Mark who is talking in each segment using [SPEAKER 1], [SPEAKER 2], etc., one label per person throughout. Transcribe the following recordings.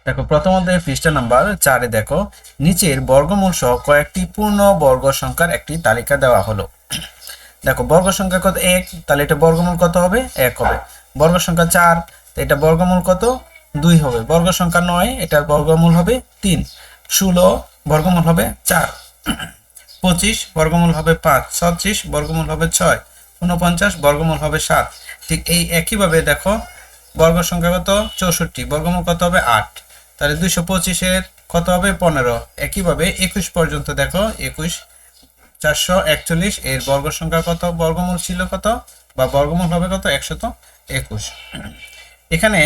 [SPEAKER 1] দেখো প্রথম অধ্যায়ের পৃষ্ঠা নাম্বার 4-এ দেখো নিচের বর্গমূল সহ কয়েকটি পূর্ণ বর্গ সংখ্যার একটি তালিকা দেওয়া হলো। দেখো বর্গ সংখ্যা কত 1, তাহলে এটা বর্গমূল কত হবে 1 হবে। বর্গ সংখ্যা 4, তো এটা বর্গমূল কত 2 হবে। বর্গ সংখ্যা 9, এটার বর্গমূল হবে 3। 16 বর্গমূল হবে 4। 25 বর্গমূল হবে 5। 36 বর্গমূল হবে 6। 49 বর্গমূল হবে 7। ঠিক এই একইভাবে দেখো বর্গ সংখ্যা কত 64, বর্গমূল কত হবে 8। তাহলে 225-এর কত হবে 15। একইভাবে 21 পর্যন্ত দেখো 21 441 এর বর্গ সংখ্যা কত, বর্গমূল ছিল কত বা বর্গমূল হবে কত 121। এখানে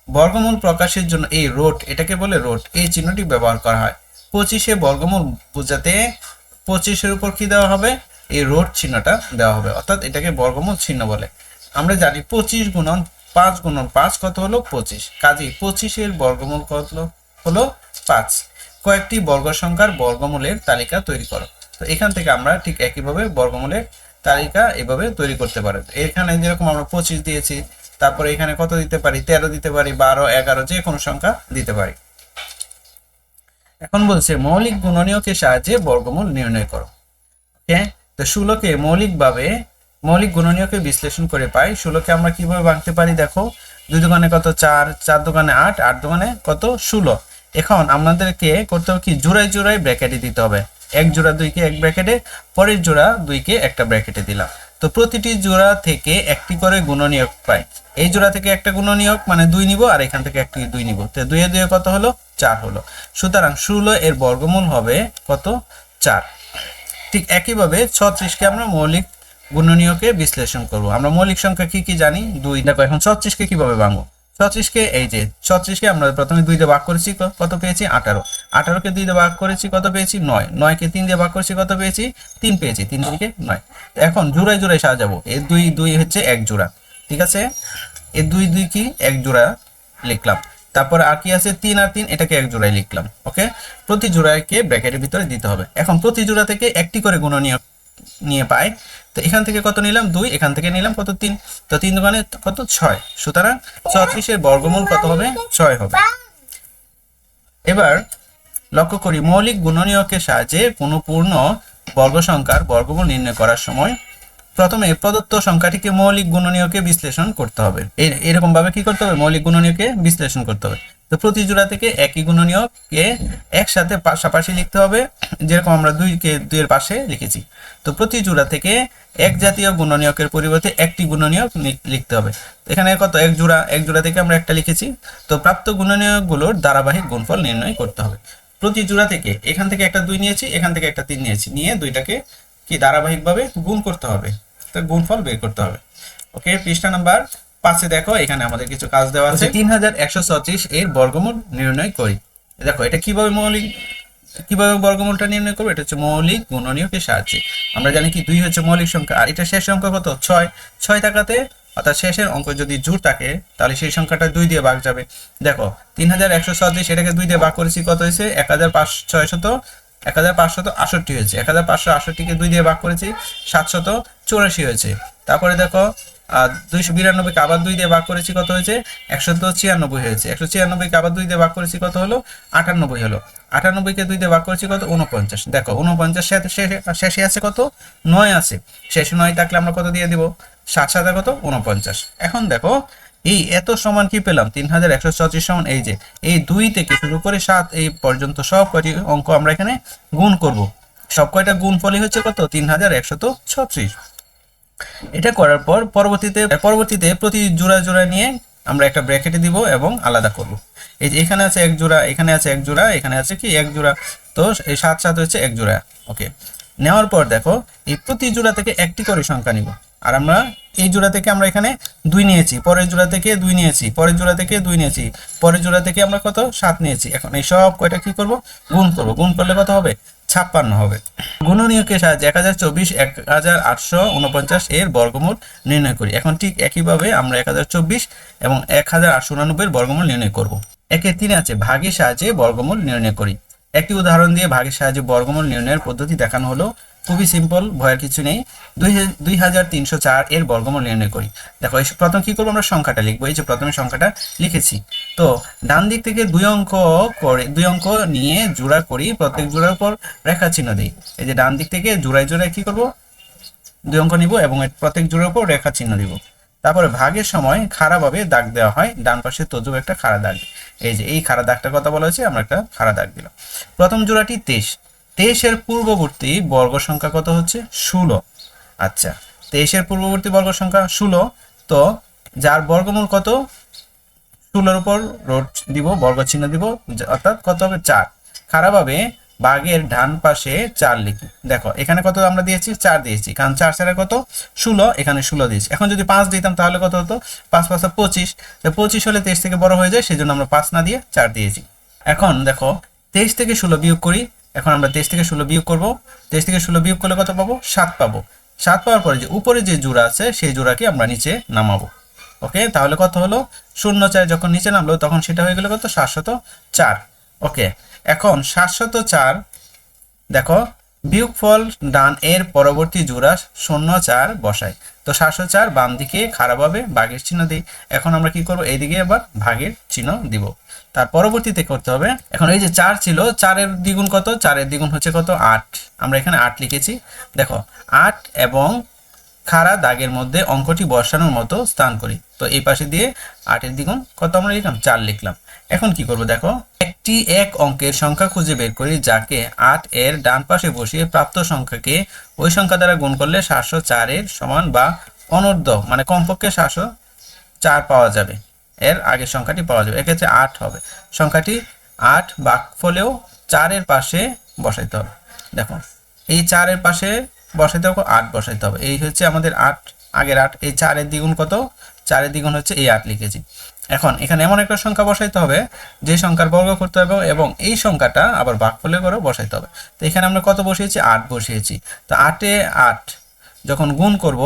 [SPEAKER 1] বর্গমূল প্রকাশের জন্য এই রোট, এটাকে বলে রোট, এই চিহ্নটি ব্যবহার করা হয়। 25-এ বর্গমূল বোঝাতে 25-এর উপর কি দেওয়া হবে, এই রোট চিহ্নটা দেওয়া হবে, অর্থাৎ এটাকে বর্গমূল চিহ্ন বলে। আমরা জানি 25 গুণন 5 গুণন 5 কত হলো 25, কাজেই 25-এর বর্গমূল কত হলো 5। কয়েকটি বর্গ সংখ্যার বর্গমূলের তালিকা তৈরি করো। তো এখান থেকে আমরা ঠিক একইভাবে বর্গমূলের তালিকা এভাবে তৈরি করতে পারি। এখানে যেরকম আমরা 25 দিয়েছি, তারপরে এখানে কত দিতে পারি 13 দিতে পারি, 12 11 যে কোনো সংখ্যা দিতে পারি। এখন বলছে মৌলিক গুণনীয়কের সাহায্যে বর্গমূল নির্ণয় করো। ওকে, তো 16-কে মৌলিক গুণনীয়কে বিশ্লেষণ করে পাই। 16-কে আমরা কিভাবে ভাঙতে পারি, দেখো 2 দোকানে কত 4, 4 দোকানে 8, 8 দোকানে কত 16। এখন আমাদেরকে করতে হবে কি, জোড়ায় জোড়ায় ব্র্যাকেটে দিতে হবে। এক জোড়া 2-কে এক ব্র্যাকেটে, পরের জোড়া 2-কে একটা ব্র্যাকেটে দিলাম। তো প্রতিটি জোড়া থেকে একটি করে গুণনীয়ক পাই। এই জোড়া থেকে একটা গুণনীয়ক মানে 2 নিব, আর এখান থেকে একটি 2 নিব, তো 2 এ 2 কত হলো 4 হলো। সুতরাং 16 এর বর্গমূল হবে কত 4। ঠিক একইভাবে 36-কে আমরা মৌলিক গুণনীয়কে বিশ্লেষণ করব। আমরা মৌলিক সংখ্যা কি কি জানি 2। দেখো এখন 36-কে কিভাবে ভাঙবো। 36-কে এই যে 36-কে আমরা প্রথমে 2 দিয়ে ভাগ করেছি, কত পেয়েছি 18। 18-কে 2 দিয়ে ভাগ করেছি, কত পেয়েছি 9। 9-কে 3 দিয়ে ভাগ করেছি, কত পেয়েছি 3 পেয়েছি। 3 থেকে 9। এখন জোড়ায় জোড়ায় সাজাবো। এই 2 2 হচ্ছে এক জোড়া, ঠিক আছে। এই 2 2 কি এক জোড়া লিখলাম। তারপরে আর কি আছে 3 আর 3, এটাকে এক জোড়ায় লিখলাম। ওকে, প্রতি জোড়াকে ব্র্যাকেটের ভিতরে দিতে হবে। এখন প্রতি জোড়া থেকে একটি করে গুণনীয়ক নিয়ে পাই। তো এখান থেকে কত নিলাম 2, এখান থেকে নিলাম কত 3, তো 3 দোকানে কত 6। সুতরাং 36-এর বর্গমূল কত হবে 6 হবে। এবার লক্ষ্য করি মৌলিক গুণনীয়কের সাহায্যে কোনো পূর্ণ বর্গ সংখ্যার বর্গমূল নির্ণয় করার সময় প্রথমে প্রদত্ত সংখ্যাটিকে মৌলিক গুণনীয়কে বিশ্লেষণ করতে হবে। এরকম ভাবে কি করতে হবে, মৌলিক গুণনীয়কে বিশ্লেষণ করতে হবে। তো প্রতি জোড়া থেকে একই গুণনীয়ককে একসাথে পাশাপাশি লিখতে হবে, যেরকম আমরা 2-কে 2 এর পাশে লিখেছি। তো প্রতি জোড়া থেকে এক জাতীয় গুণনীয়কের পরিবর্তে একটি গুণনীয়ক লিখতে হবে। এখানে কত এক জোড়া থেকে আমরা একটা লিখেছি। তো প্রাপ্ত গুণনীয়কগুলোর ধারাবাহিক গুণফল নির্ণয় করতে হবে। প্রতি জোড়া থেকে এখান থেকে একটা 2 নিয়েছি, এখান থেকে একটা 3 নিয়েছি, নিয়ে 2টাকে কি ধারাবাহিকভাবে গুণ করতে হবে, তো গুণফল বের করতে হবে। ওকে, পৃষ্ঠা নাম্বার 5-এ দেখো এখানে আমাদের কিছু কাজ দেওয়া আছে। 3136 এর বর্গমূল নির্ণয় করি। দেখো এটা কিভাবে বর্গমূলটা নির্ণয় করবো, এটা হচ্ছে মৌলিক গুণনীয়কের সাহায্যে। আমরা জানি কি 2 হচ্ছে মৌলিক সংখ্যা, আর এটা শেষ সংখ্যা কত 6। 6 থাকাতে অর্থাৎ শেষের অঙ্ক যদি জোড় থাকে তাহলে সেই সংখ্যাটা 2 দিয়ে ভাগ যাবে। দেখো 3136, এটাকে 2 দিয়ে ভাগ করেছি, কত হয়েছে 1568 হয়েছে। 1568-কে 2 দিয়ে ভাগ করেছি 784 হয়েছে। তারপরে দেখো 292-কে আবার 2 দিয়ে ভাগ করেছি, কত হয়েছে 196 হয়েছে। 196-কে আবার 2 দিয়ে ভাগ করেছি, কত হলো 98 হলো। 98-কে 2 দিয়ে ভাগ করেছি, কত 49। দেখো 49 শেষে আছে কত 9 আছে। শেষে 9 থাকলে আমরা কত দিয়ে দিব 7 7 কত 49। এখন দেখো এই এত সমান কি পেলাম 3136 সমান এই যে এই 2 থেকে শুরু করে 7 এই পর্যন্ত সব কয়টি অঙ্ক আমরা এখানে গুণ করব। সব কয়টা গুণফলই হচ্ছে কত 3136। এটা করার পর পরবর্তীতে প্রতি জোড়া জোড়া নিয়ে আমরা একটা ব্র্যাকেটে দিব এবং আলাদা করব। এই যে এখানে আছে এক জোড়া, এখানে আছে এক জোড়া, এখানে আছে কি এক জোড়া, তো এই 7 7 হচ্ছে এক জোড়া। ওকে, নেওয়ার পর দেখো এই প্রতি জোড়া থেকে একটি করে সংখ্যা নিব। আর আমরা এই জোড়া থেকে আমরা এখানে 2 নিয়েছি, পরের জোড়া থেকে 2 নিয়েছি, পরের জোড়া থেকে 2 নিয়েছি, পরের জোড়া থেকে আমরা কত 7 নিয়েছি। এখন এই সব কয়টা কি করব গুণ করব। গুণ করলে কত হবে 56 হবে। গুণনীয়কের সাহায্যে 1024 1849 এর বর্গমূল নির্ণয় করি। এখন ঠিক একইভাবে আমরা 1024 এবং 1899 এর বর্গমূল নির্ণয় করব। একে 3 আছে ভাগের সাহায্যে বর্গমূল নির্ণয় করি। একটি উদাহরণ দিয়ে ভাগের সাহায্যে বর্গমূল নির্ণয়ের পদ্ধতি দেখানো হলো। খুবই সিম্পল, ভয়ের কিছু নেই। 2304 এর বর্গমূল নির্ণয় করি। দেখো এই প্রথম কি করবো, আমরা সংখ্যাটা লিখবো। এই যে প্রথমে সংখ্যাটা লিখেছি, তো ডান দিক থেকে দুই অঙ্ক নিয়ে জোড়া করি, প্রত্যেক জোড়ার উপর রেখা চিহ্ন দিই। এই যে ডান দিক থেকে জোড়ায় জোড়ায় কি করব, দুই অঙ্ক নিব এবং প্রত্যেক জোড়ার উপর রেখা চিহ্ন দিব। তারপরে ভাগের সময় খাড়াভাবে দাগ দেওয়া হয়, ডান পাশে তজুব একটা খাড়া দাগ। এই যে এই খাড়া দাগটার কথা বলা হয়েছে, আমরা একটা খাড়া দাগ দিলাম। প্রথম জোড়াটি 23, 23-এর পূর্ববর্তী বর্গ সংখ্যা কত হচ্ছে 16। আচ্ছা, 23-এর পূর্ববর্তী বর্গ সংখ্যা 16, তো যার বর্গমূল কত, 16-এর উপর রোড দিব, বর্গ চিহ্ন দিব, অর্থাৎ কত হবে 4। খাড়াভাবে ভাগের ডান পাশে 4 লিখি। দেখো এখানে কত আমরা দিয়েছি, 4 দিয়েছি, কারণ 4 ছাড়া কত 16, এখানে 16 দিয়েছি। এখন যদি 5 দিতাম তাহলে কত হতো, 5 5 25, 25 হলে 23 থেকে বড় হয়ে যায়, সেজন্য আমরা 5 না দিয়ে 4 দিয়েছি। এখন দেখো 23 থেকে 16 বিয়োগ করি। এখন আমরা 23 থেকে 16 বিয়োগ করব। 23 থেকে 16 বিয়োগ করলে কত পাবো, 7 পাবো। 7 পাওয়ার পরে যে উপরে যে জোড়া আছে সেই জোড়াকে আমরা নিচে নামাবো। ওকে, তাহলে কত হলো, 0 যখন নিচে নামলো তখন সেটা হয়ে গেল কত, 704। ওকে, এখন 704 দেখো বিয়োগফল ডান এর পরবর্তী জোড়া 0 4 বসাই। তো 704 বাম দিকে খারাপভাবে ভাগের চিহ্ন দিই। এখন আমরা কি করব, এইদিকে আবার ভাগের চিহ্ন দিব। তার পরবর্তীতে করতে হবে, এখন এই যে 4 ছিল, 4-এর দ্বিগুণ কত, 4-এর দ্বিগুণ হচ্ছে কত 8। আমরা এখানে 8 লিখেছি। দেখো 8 এবং খাড়া দাগের মধ্যে অঙ্কটি বসানোর মতো স্থান করি। তো এই পাশে দিয়ে 8-এর দ্বিগুণ কত আমরা লিখলাম, 4 লিখলাম। এখন কি করব, দেখো একটি এক অঙ্কের সংখ্যা খুঁজে বের করি, যাকে 8 এর ডান পাশে বসিয়ে প্রাপ্ত সংখ্যাকে ওই সংখ্যা দ্বারা গুণ করলে 704 এর সমান বা অনূর্ধ্ব, মানে কমপক্ষে 704 পাওয়া যাবে, এর আগের সংখ্যাটি পাওয়া যাবে। এক্ষেত্রে 8 হবে। সংখ্যাটি 8 ভাগফলেও 4 এর পাশে বসাইতে হবে। দেখো এই 4 এর পাশে বসাইতে হবে, 8 বসাইতে হবে। এই হচ্ছে আমাদের 8, আগের 8। এই 4-এর দ্বিগুণ কত, 4-এর দ্বিগুণ হচ্ছে এই 8 লিখেছি। এখন এখানে এমন একটা সংখ্যা বসাইতে হবে যে সংখ্যার বর্গ করতে হবে এবং এই সংখ্যাটা আবার ভাগফলে করে বসাইতে হবে। তো এখানে আমরা কত বসিয়েছি, 8 বসিয়েছি। তো 8-এ 8 যখন গুণ করব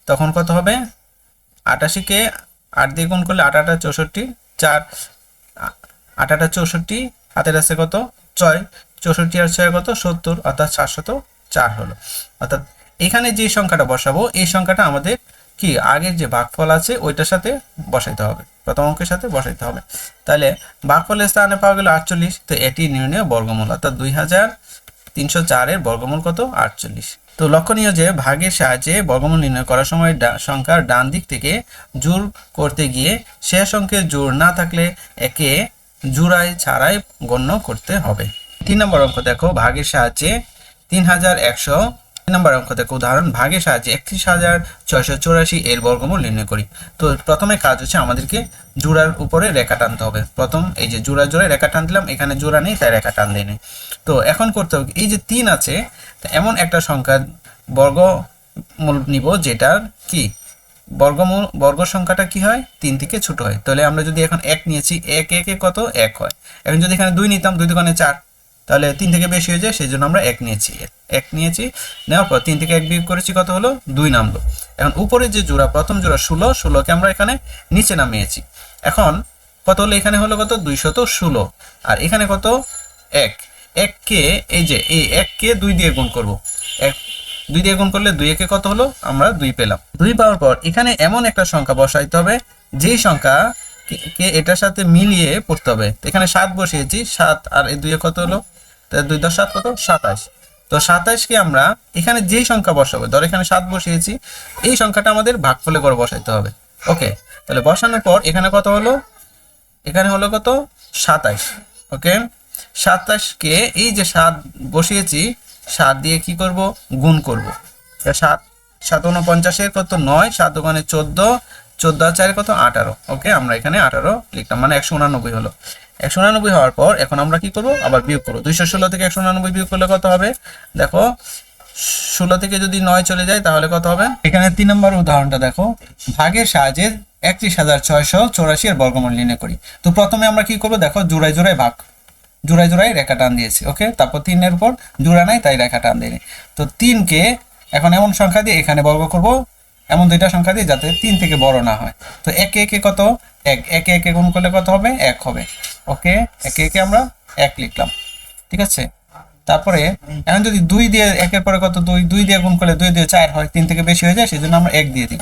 [SPEAKER 1] তখন কত হবে, 88-কে 8 দিয়ে গুণ করলে 8 8 64, 4 8 8 64, হাতের আছে কত 6, 64 আর 6 কত 70, অর্থাৎ 704 হলো। অর্থাৎ এখানে যে সংখ্যাটা বসাবো এই সংখ্যাটা আমাদের কি আগের যে ভাগফল আছে ওইটার সাথে বসাইতে হবে, প্রথম অঙ্কের সাথে বসাইতে হবে। তাহলে ভাগফলের স্থানে পাওয়া গেল 48। তো এটি নির্ণয় বর্গমূল, অর্থাৎ 2304 এর বর্গমূল কত 48। তো লক্ষণীয় যে ভাগের সাহায্যে বর্গমূল নির্ণয় করার সময় সংখ্যার ডান দিক থেকে জোড় করতে গিয়ে শেষ অঙ্কের জোড় না থাকলে একে জোড়ায় ছাড়াই গণ্য করতে হবে। 3 নম্বর অঙ্ক দেখো, ভাগের সাহায্যে 3100। 3 নম্বর অঙ্ক দেখো, উদাহরণ ভাগের সাহায্যে 31684 এর বর্গমূল নির্ণয় করি। তো প্রথমে কাজ হচ্ছে আমাদেরকে জোড়ার উপরে রেখা টানতে হবে। প্রথম এই যে জোড়ায় রেখা টান দিলাম, এখানে জোড়া নেই তাই রেখা টান দিই। তো এখন করতে হবে এই যে 3 আছে, এমন একটা সংখ্যার বর্গমূল নিব যেটার কি বর্গ সংখ্যাটা কি হয় 3 থেকে ছোট হয়। তাহলে আমরা যদি এখন 1 নিয়েছি, 1 1 এ কত 1 হয়। এখন যদি এখানে 2 নিতাম, 2 2 4, তাহলে 3 থেকে বেশি হয়ে যায়, সেই জন্য আমরা 1 নিয়েছি। 1 নিয়েছি, নেওয়ার পর 3 থেকে 1 বিয়োগ করেছি, কত হলো 2 নামলো। এখন উপরে যে জোড়া, প্রথম জোড়া 16, 16কে আমরা এখানে নিচে নামিয়েছি। এখন কত হলো, এখানে হলো কত 216, আর এখানে কত 1। 1কে এই যে এই 1কে 2 দিয়ে গুণ করব। 1 2 দিয়ে গুণ করলে 2 একে কত হলো, আমরা 2 পেলাম। 2 পাওয়ার পর এখানে এমন একটা সংখ্যা বসাইতে হবে যেই সংখ্যা কে এটার সাথে মিলিয়ে পড়তে হবে। এখানে 7 বসিয়েছি, 7 আর এই 2 এ কত হলো, 2 10 7 কত 27। তো 27কে আমরা এখানে যেই সংখ্যা বসাবো, ধর এখানে 7 বসিয়েছি, এই সংখ্যাটা আমাদের ভাগফলে করে বসাইতে হবে। ওকে, তাহলে বসানোর পর এখানে কত হলো, এখানে হলো কত 27। ওকে, 27কে এই যে 7 বসিয়েছি, 7 দিয়ে কি করব, গুণ করব। 7 7 49 কত 9, 7 দোকানে 14, 14 আর 4 কত 18। ওকে, আমরা এখানে 18 লিখলাম, মানে 189 হলো। 189 হওয়ার পর এখন আমরা কি করব, আবার বিয়োগ করব। 216 থেকে 189 বিয়োগ করলে কত হবে, দেখো 16 থেকে যদি 9 চলে যায় তাহলে কত হবে। এখানে 3 নম্বর উদাহরণটা দেখো, ভাগের সাহায্যে 31684 এর বর্গমূল নির্ণয় করি। তো প্রথমে আমরা কি করব, দেখো জোড়ায় জোড়ায় ভাগ, জোড়ায় জোড়ায় রেখা টান দিয়েছি। ওকে, তারপর 3 এর উপর জোড়া নাই তাই রেখা টান দিইনি। তো 3কে এখন এমন সংখ্যা দিয়ে এখানে বর্গ করব, এমন দুইটা সংখ্যা দিয়ে যাতে 3 থেকে বড় না হয়। তো 1 1 এ কত 1, 1 1 এ গুণ করলে কত হবে 1 হবে। ওকে, 1 1 এ আমরা 1 লিখলাম, ঠিক আছে। তারপরে এখন যদি 2 দিয়ে একের পরে কত 2 2 দিয়ে গুণ করলে 2 দিয়ে 4 হয়, 3 থেকে বেশি হয়ে যায়, সেজন্য আমরা 1 দিয়ে দিব,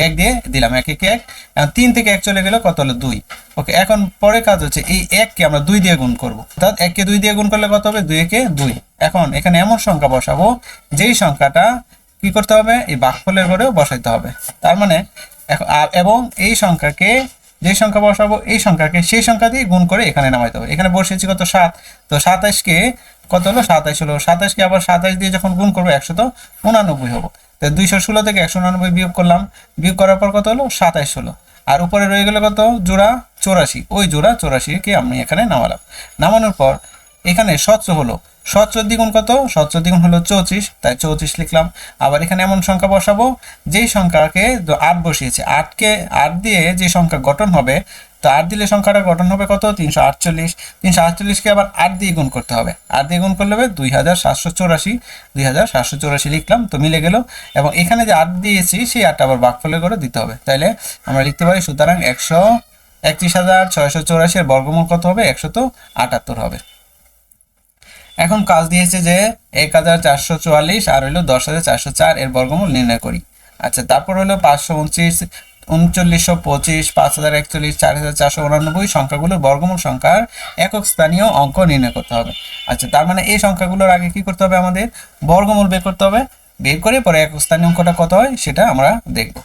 [SPEAKER 1] 1 দিয়ে দিলাম, 1 1 1। এখন 3 থেকে 1 চলে গেল, কত হলো 2। ওকে, এখন পরে কাজ হচ্ছে এই 1 কে আমরা 2 দিয়ে গুণ করব, অর্থাৎ 1 কে 2 দিয়ে গুণ করলে কত হবে, 2 একে 2। এখন এখানে এমন সংখ্যা বসাবো যেই সংখ্যাটা কি করতে হবে, এই ভাগফলের ঘরেও বসাইতে হবে। তার মানে এবং এই সংখ্যাকে, যে সংখ্যা বসাবো এই সংখ্যাকে সেই সংখ্যা দিয়ে গুণ করে এখানে নামাইতে হবে। এখানে বসিয়েছি কত 7, তো 27 কে কত হলো 27 হলো, 27 কে আবার 27 দিয়ে যখন গুণ করবো 189 হবো। তো 216 থেকে 189 বিয়োগ করলাম, বিয়োগ করার পর কত হলো 27 হলো। আর উপরে রয়ে গেল কত জোড়া 84, ওই জোড়া 84 কে আমি এখানে নামালাম। নামানোর পর এখানে স্বচ্ছ হলো, স্বচ্ছ দ্বিগুণ কত, স্বচ্ছ দ্বিগুণ হলো 34, তাই 34 লিখলাম। আবার এখানে এমন সংখ্যা বসাবো যেই সংখ্যাকে 8 বসিয়েছে, 8 দিয়ে যে সংখ্যা গঠন হবে, তো 8 দিলে সংখ্যাটা গঠন হবে কত 348। 348কে আবার 8 দিয়ে গুণ করতে হবে, 8 দিয়ে গুণ করলে হবে 2784, 2784 লিখলাম, তো মিলে গেল। এবং এখানে যে 8 দিয়েছি সেই 8টা আবার ভাগফলের করে দিতে হবে, তাইলে আমরা লিখতে পারি সুতরাং 131,684 এর বর্গমূল কত হবে, 178 হবে। এখন কাজ দিয়েছে যে 1444 আর হইলো 10,404 এর বর্গমূল নির্ণয় করি। আচ্ছা, তারপর হলো 529, 3925, 5041, 4489 সংখ্যাগুলোর বর্গমূল সংখ্যার একক স্থানীয় অঙ্ক নির্ণয় করতে হবে। আচ্ছা, তার মানে এই সংখ্যাগুলোর আগে কি করতে হবে, আমাদের বর্গমূল বের করতে হবে, বের করে পরে একক স্থানীয় অঙ্কটা কত হয় সেটা আমরা দেখব।